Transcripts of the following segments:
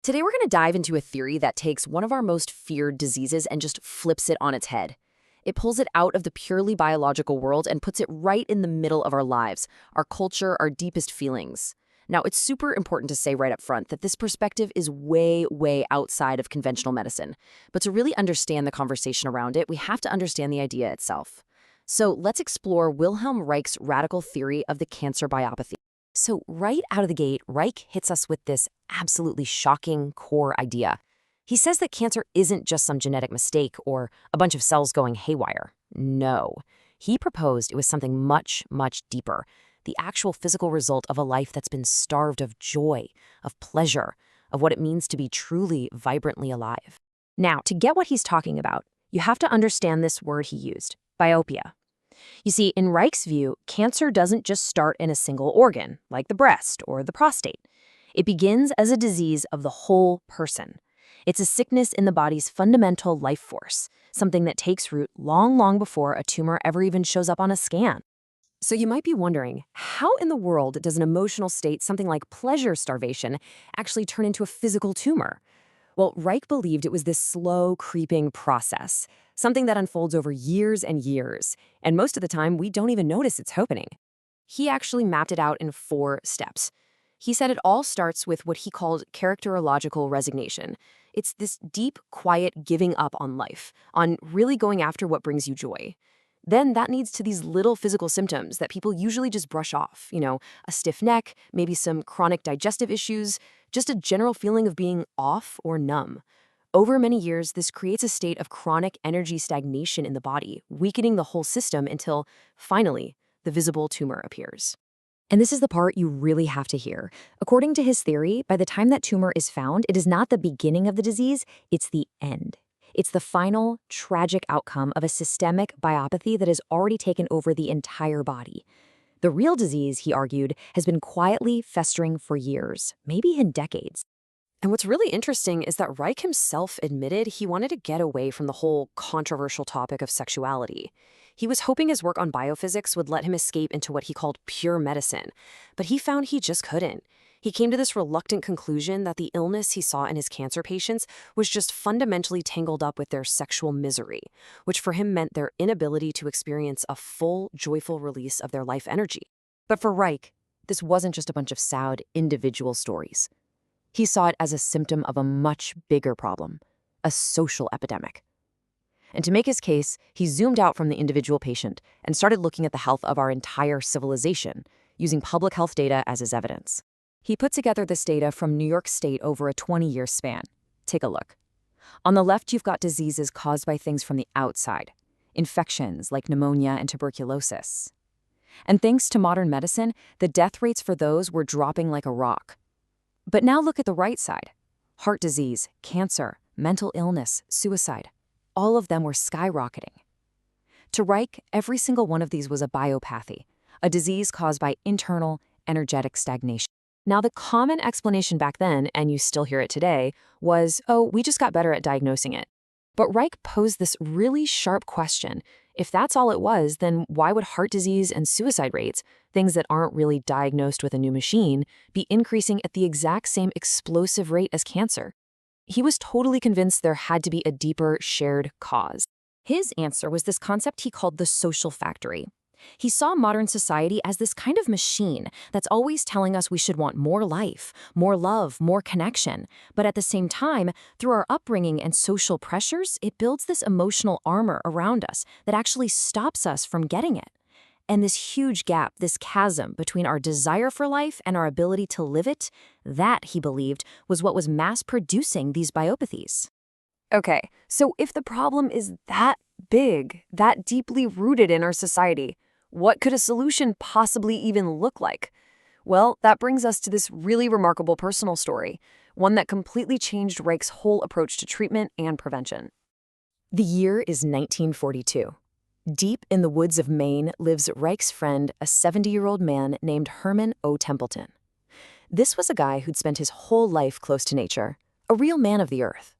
Today we're going to dive into a theory that takes one of our most feared diseases and just flips it on its head. It pulls it out of the purely biological world and puts it right in the middle of our lives, our culture, our deepest feelings. Now, it's super important to say right up front that this perspective is way, way outside of conventional medicine. But to really understand the conversation around it, we have to understand the idea itself. So let's explore Wilhelm Reich's radical theory of the cancer biopathy. So right out of the gate, Reich hits us with this absolutely shocking core idea. He says that cancer isn't just some genetic mistake or a bunch of cells going haywire. No. He proposed it was something much, much deeper. The actual physical result of a life that's been starved of joy, of pleasure, of what it means to be truly, vibrantly alive. Now, to get what he's talking about, you have to understand this word he used, biopia. You see, in Reich's view, cancer doesn't just start in a single organ, like the breast or the prostate. It begins as a disease of the whole person. It's a sickness in the body's fundamental life force, something that takes root long, long before a tumor ever even shows up on a scan. So you might be wondering, how in the world does an emotional state, something like pleasure starvation, actually turn into a physical tumor? Well, Reich believed it was this slow, creeping process, something that unfolds over years and years, and most of the time we don't even notice it's happening. He actually mapped it out in 4 steps. He said it all starts with what he called characterological resignation. It's this deep, quiet giving up on life, on really going after what brings you joy. Then that leads to these little physical symptoms that people usually just brush off, a stiff neck, maybe some chronic digestive issues, just a general feeling of being off or numb. Over many years, this creates a state of chronic energy stagnation in the body, weakening the whole system until, finally, the visible tumor appears. And this is the part you really have to hear. According to his theory, by the time that tumor is found, it is not the beginning of the disease, it's the end. It's the final, tragic outcome of a systemic biopathy that has already taken over the entire body. The real disease, he argued, has been quietly festering for years, maybe even decades. And what's really interesting is that Reich himself admitted he wanted to get away from the whole controversial topic of sexuality. He was hoping his work on biophysics would let him escape into what he called pure medicine, but he found he just couldn't. He came to this reluctant conclusion that the illness he saw in his cancer patients was just fundamentally tangled up with their sexual misery, which for him meant their inability to experience a full, joyful release of their life energy. But for Reich, this wasn't just a bunch of sad, individual stories. He saw it as a symptom of a much bigger problem, a social epidemic. And to make his case, he zoomed out from the individual patient and started looking at the health of our entire civilization, using public health data as his evidence. He put together this data from New York State over a 20-year span. Take a look. On the left, you've got diseases caused by things from the outside, infections like pneumonia and tuberculosis. And thanks to modern medicine, the death rates for those were dropping like a rock. But now look at the right side. Heart disease, cancer, mental illness, suicide. All of them were skyrocketing. To Reich, every single one of these was a biopathy, a disease caused by internal, energetic stagnation. Now, the common explanation back then, and you still hear it today, was, oh, we just got better at diagnosing it. But Reich posed this really sharp question. If that's all it was, then why would heart disease and suicide rates, things that aren't really diagnosed with a new machine, be increasing at the exact same explosive rate as cancer? He was totally convinced there had to be a deeper, shared cause. His answer was this concept he called the social factory. He saw modern society as this kind of machine that's always telling us we should want more life, more love, more connection. But at the same time, through our upbringing and social pressures, it builds this emotional armor around us that actually stops us from getting it. And this huge gap, this chasm between our desire for life and our ability to live it, that, he believed, was what was mass-producing these biopathies. Okay, so if the problem is that big, that deeply rooted in our society, what could a solution possibly even look like? Well, that brings us to this really remarkable personal story, one that completely changed Reich's whole approach to treatment and prevention. The year is 1942. Deep in the woods of Maine lives Reich's friend, a 70-year-old man named Herman O. Templeton. This was a guy who'd spent his whole life close to nature, a real man of the earth.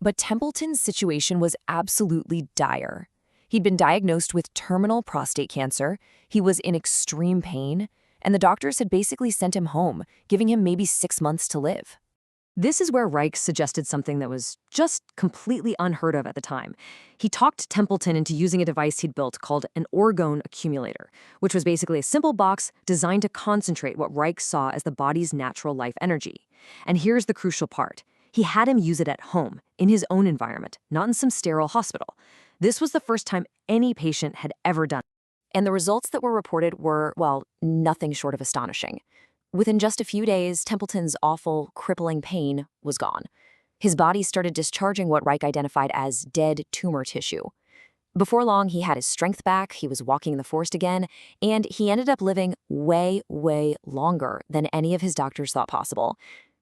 But Templeton's situation was absolutely dire. He'd been diagnosed with terminal prostate cancer, he was in extreme pain, and the doctors had basically sent him home, giving him maybe 6 months to live. This is where Reich suggested something that was just completely unheard of at the time. He talked Templeton into using a device he'd built called an orgone accumulator, which was basically a simple box designed to concentrate what Reich saw as the body's natural life energy. And here's the crucial part. He had him use it at home, in his own environment, not in some sterile hospital. This was the first time any patient had ever done it. And the results that were reported were, well, nothing short of astonishing. Within just a few days, Templeton's awful, crippling pain was gone. His body started discharging what Reich identified as dead tumor tissue. Before long, he had his strength back, he was walking in the forest again, and he ended up living way, way longer than any of his doctors thought possible.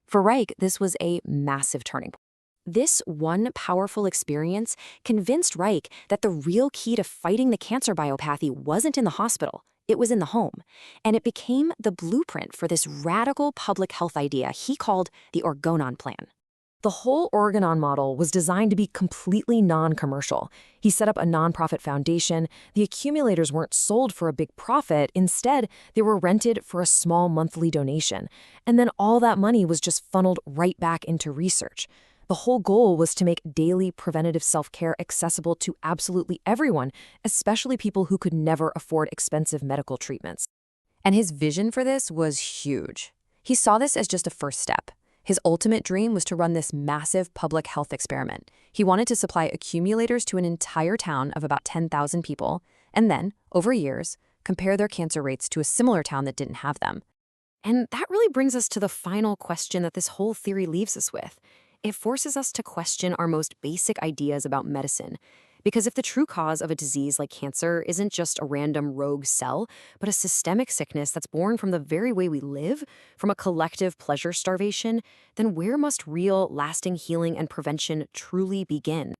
For Reich, this was a massive turning point. This one powerful experience convinced Reich that the real key to fighting the cancer biopathy wasn't in the hospital, it was in the home. And it became the blueprint for this radical public health idea he called the Orgonon Plan. The whole Orgonon model was designed to be completely non-commercial. He set up a nonprofit foundation. The accumulators weren't sold for a big profit. Instead, they were rented for a small monthly donation. And then all that money was just funneled right back into research. The whole goal was to make daily preventative self-care accessible to absolutely everyone, especially people who could never afford expensive medical treatments. And his vision for this was huge. He saw this as just a first step. His ultimate dream was to run this massive public health experiment. He wanted to supply accumulators to an entire town of about 10,000 people, and then, over years, compare their cancer rates to a similar town that didn't have them. And that really brings us to the final question that this whole theory leaves us with. It forces us to question our most basic ideas about medicine. Because if the true cause of a disease like cancer isn't just a random rogue cell, but a systemic sickness that's born from the very way we live, from a collective pleasure starvation, then where must real, lasting healing and prevention truly begin?